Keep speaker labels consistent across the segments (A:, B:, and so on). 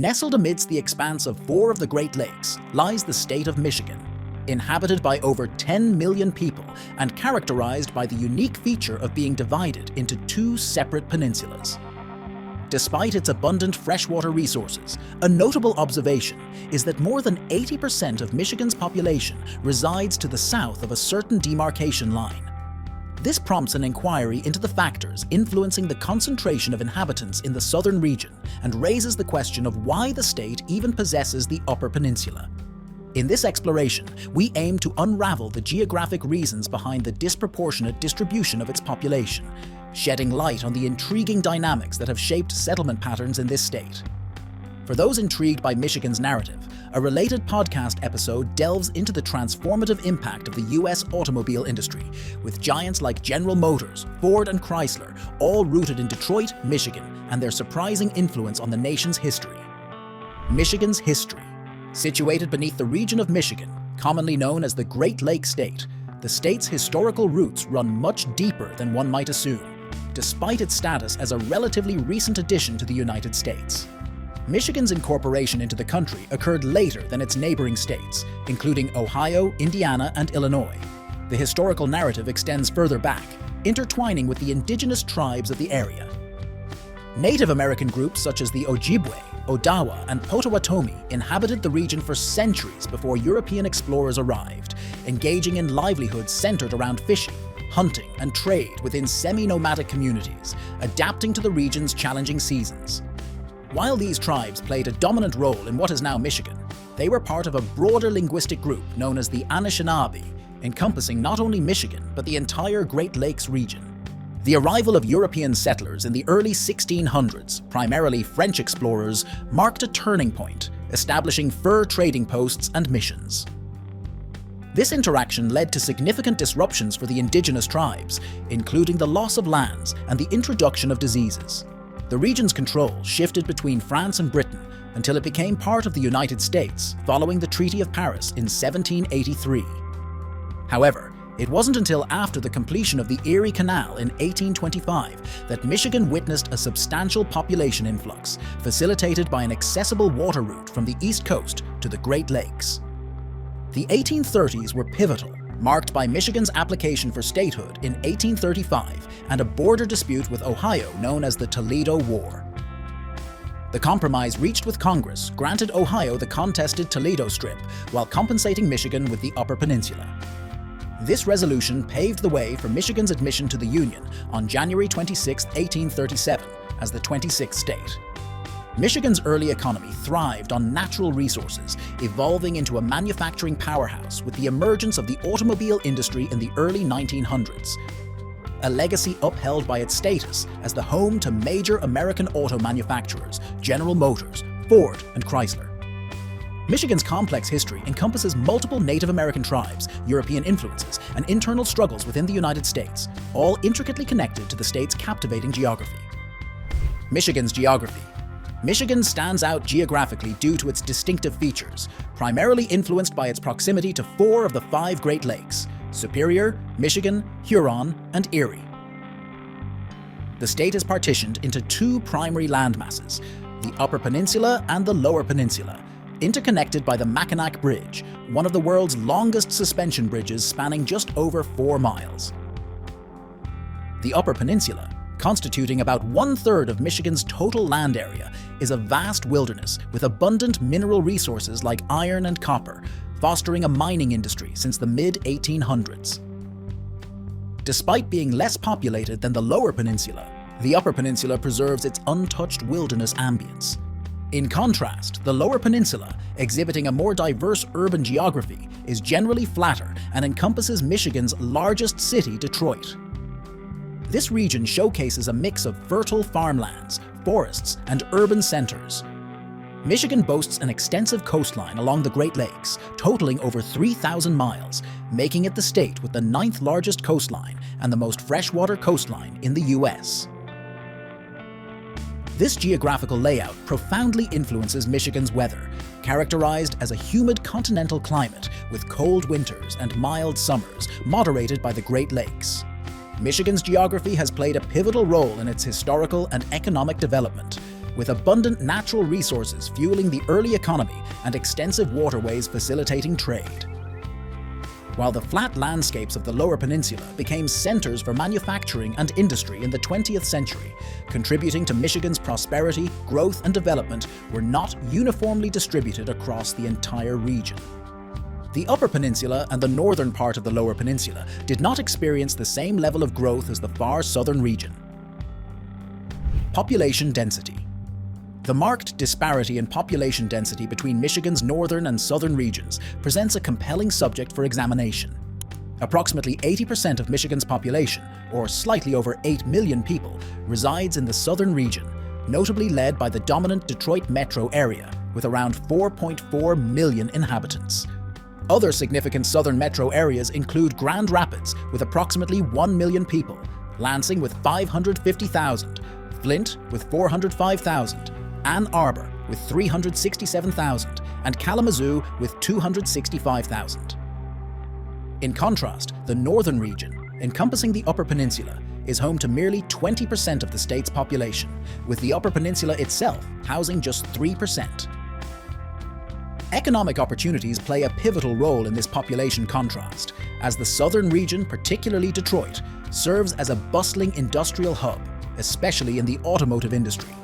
A: Nestled amidst the expanse of four of the Great Lakes lies the state of Michigan, inhabited by over 10 million people and characterized by the unique feature of being divided into two separate peninsulas. Despite its abundant freshwater resources, a notable observation is that more than 80% of Michigan's population resides to the south of a certain demarcation line. This prompts an inquiry into the factors influencing the concentration of inhabitants in the southern region and raises the question of why the state even possesses the Upper Peninsula. In this exploration, we aim to unravel the geographic reasons behind the disproportionate distribution of its population, shedding light on the intriguing dynamics that have shaped settlement patterns in this state. For those intrigued by Michigan's narrative, a related podcast episode delves into the transformative impact of the U.S. automobile industry, with giants like General Motors, Ford, and Chrysler all rooted in Detroit, Michigan, and their surprising influence on the nation's history. Michigan's history. Situated beneath the region of Michigan, commonly known as the Great Lakes State, the state's historical roots run much deeper than one might assume, despite its status as a relatively recent addition to the United States. Michigan's incorporation into the country occurred later than its neighboring states, including Ohio, Indiana, and Illinois. The historical narrative extends further back, intertwining with the indigenous tribes of the area. Native American groups such as the Ojibwe, Odawa, and Potawatomi inhabited the region for centuries before European explorers arrived, engaging in livelihoods centered around fishing, hunting, and trade within semi-nomadic communities, adapting to the region's challenging seasons. While these tribes played a dominant role in what is now Michigan, they were part of a broader linguistic group known as the Anishinaabe, encompassing not only Michigan but the entire Great Lakes region. The arrival of European settlers in the early 1600s, primarily French explorers, marked a turning point, establishing fur trading posts and missions. This interaction led to significant disruptions for the indigenous tribes, including the loss of lands and the introduction of diseases. The region's control shifted between France and Britain until it became part of the United States following the Treaty of Paris in 1783. However, it wasn't until after the completion of the Erie Canal in 1825 that Michigan witnessed a substantial population influx, facilitated by an accessible water route from the East Coast to the Great Lakes. The 1830s were pivotal, marked by Michigan's application for statehood in 1835 and a border dispute with Ohio known as the Toledo War. The compromise reached with Congress granted Ohio the contested Toledo Strip while compensating Michigan with the Upper Peninsula. This resolution paved the way for Michigan's admission to the Union on January 26, 1837, as the 26th state. Michigan's early economy thrived on natural resources, evolving into a manufacturing powerhouse with the emergence of the automobile industry in the early 1900s, a legacy upheld by its status as the home to major American auto manufacturers, General Motors, Ford, and Chrysler. Michigan's complex history encompasses multiple Native American tribes, European influences, and internal struggles within the United States, all intricately connected to the state's captivating geography. Michigan's geography. Michigan stands out geographically due to its distinctive features, primarily influenced by its proximity to four of the five Great Lakes: Superior, Michigan, Huron, and Erie. The state is partitioned into two primary landmasses, the Upper Peninsula and the Lower Peninsula, interconnected by the Mackinac Bridge, one of the world's longest suspension bridges spanning just over 4 miles. The Upper Peninsula, constituting about 1/3 of Michigan's total land area, is a vast wilderness with abundant mineral resources like iron and copper, fostering a mining industry since the mid-1800s. Despite being less populated than the Lower Peninsula, the Upper Peninsula preserves its untouched wilderness ambience. In contrast, the Lower Peninsula, exhibiting a more diverse urban geography, is generally flatter and encompasses Michigan's largest city, Detroit. This region showcases a mix of fertile farmlands, forests, and urban centers. Michigan boasts an extensive coastline along the Great Lakes, totaling over 3,000 miles, making it the state with the 9th largest coastline and the most freshwater coastline in the U.S. This geographical layout profoundly influences Michigan's weather, characterized as a humid continental climate with cold winters and mild summers, moderated by the Great Lakes. Michigan's geography has played a pivotal role in its historical and economic development, with abundant natural resources fueling the early economy and extensive waterways facilitating trade. While the flat landscapes of the Lower Peninsula became centers for manufacturing and industry in the 20th century, contributing to Michigan's prosperity, growth, and development were not uniformly distributed across the entire region. The Upper Peninsula and the northern part of the Lower Peninsula did not experience the same level of growth as the far southern region. Population density. The marked disparity in population density between Michigan's northern and southern regions presents a compelling subject for examination. Approximately 80% of Michigan's population, or slightly over 8 million people, resides in the southern region, notably led by the dominant Detroit metro area, with around 4.4 million inhabitants. Other significant southern metro areas include Grand Rapids, with approximately 1 million people, Lansing with 550,000, Flint with 405,000, Ann Arbor with 367,000, and Kalamazoo with 265,000. In contrast, the northern region, encompassing the Upper Peninsula, is home to merely 20% of the state's population, with the Upper Peninsula itself housing just 3%. Economic opportunities play a pivotal role in this population contrast, as the southern region, particularly Detroit, serves as a bustling industrial hub, especially in the automotive industry.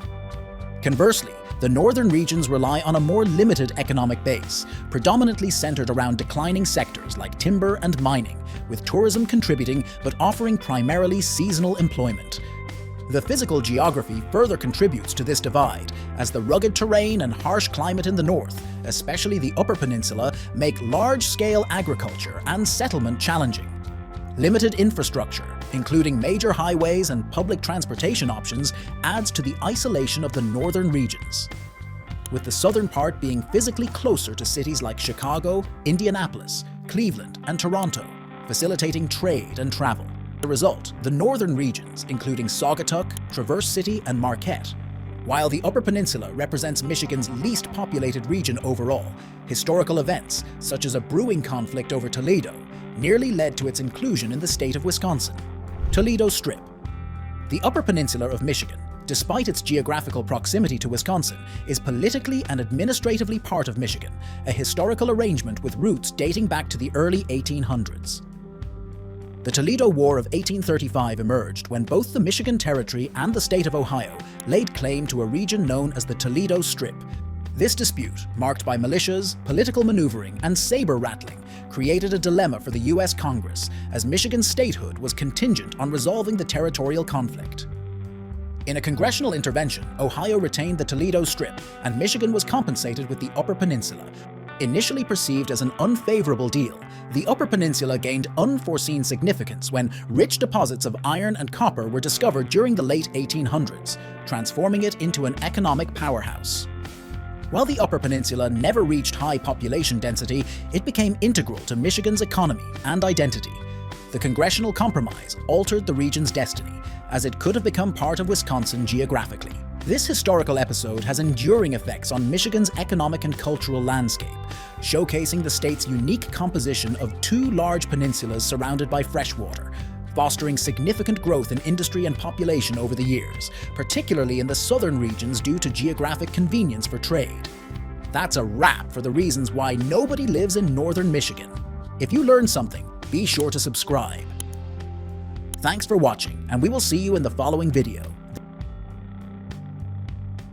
A: Conversely, the northern regions rely on a more limited economic base, predominantly centered around declining sectors like timber and mining, with tourism contributing but offering primarily seasonal employment. The physical geography further contributes to this divide, as the rugged terrain and harsh climate in the north, especially the Upper Peninsula, make large-scale agriculture and settlement challenging. Limited infrastructure, including major highways and public transportation options, adds to the isolation of the northern regions, with the southern part being physically closer to cities like Chicago, Indianapolis, Cleveland, and Toronto, facilitating trade and travel. As a result, the northern regions, including Saugatuck, Traverse City, and Marquette, while the Upper Peninsula represents Michigan's least populated region overall, historical events, such as a brewing conflict over Toledo, nearly led to its inclusion in the state of Wisconsin. Toledo Strip. The Upper Peninsula of Michigan, despite its geographical proximity to Wisconsin, is politically and administratively part of Michigan, a historical arrangement with roots dating back to the early 1800s. The Toledo War of 1835 emerged when both the Michigan Territory and the state of Ohio laid claim to a region known as the Toledo Strip. This dispute, marked by militias, political maneuvering, and saber-rattling, created a dilemma for the U.S. Congress, as Michigan's statehood was contingent on resolving the territorial conflict. In a congressional intervention, Ohio retained the Toledo Strip, and Michigan was compensated with the Upper Peninsula. Initially perceived as an unfavorable deal, the Upper Peninsula gained unforeseen significance when rich deposits of iron and copper were discovered during the late 1800s, transforming it into an economic powerhouse. While the Upper Peninsula never reached high population density, it became integral to Michigan's economy and identity. The congressional compromise altered the region's destiny, as it could have become part of Wisconsin geographically. This historical episode has enduring effects on Michigan's economic and cultural landscape, showcasing the state's unique composition of two large peninsulas surrounded by freshwater, fostering significant growth in industry and population over the years, particularly in the southern regions due to geographic convenience for trade. That's a wrap for the reasons why nobody lives in northern Michigan. If you learned something, be sure to subscribe. Thanks for watching, and we will see you in the following video.